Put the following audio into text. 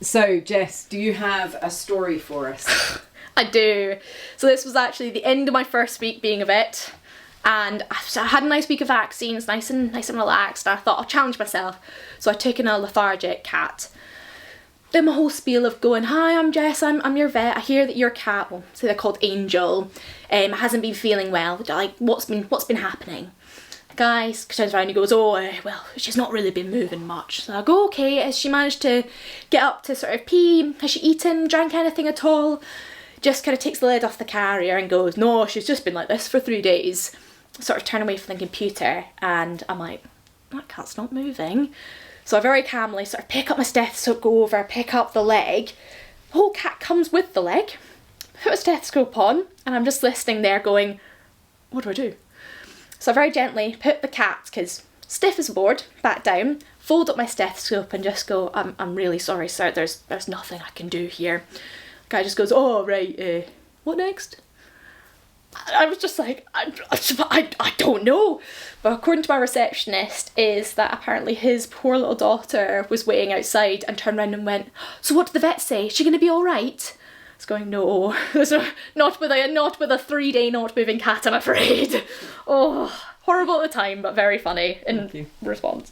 So, Jess, do you have a story for us? I do. So this was actually the end of my first week being a vet, and I had a nice week of vaccines, nice and relaxed, and I thought I'll challenge myself. So I took in a Lethargic Cat. Did my whole spiel of going, hi, I'm Jess, I'm your vet, I hear that your cat, well, say they're called Angel, hasn't been feeling well, like, what's been happening? The guy turns around and he goes, well, she's not really been moving much. So I go, okay, has she managed to get up to sort of pee? Has she eaten, drank anything at all? Just kind of takes the lid off the carrier and goes, no, she's just been like this for 3 days. Sort of turn away from the computer, and I'm like, that cat's not moving. So I very calmly sort of pick up my stethoscope, go over, pick up the leg. The whole cat comes with the leg, put a stethoscope on, and I'm just listening there going, what do I do? So I very gently put the cat, because stiff as a board, back down, fold up my stethoscope and just go, I'm really sorry, sir, there's nothing I can do here. The guy just goes, oh, right, what next? I was just like, I don't know. But according to my receptionist, is that apparently his poor little daughter was waiting outside and turned around and went, so what did the vet say? Is she going to be all right? I was going, no, not with a 3-day not moving cat, I'm afraid. Oh, horrible at the time, but very funny in response.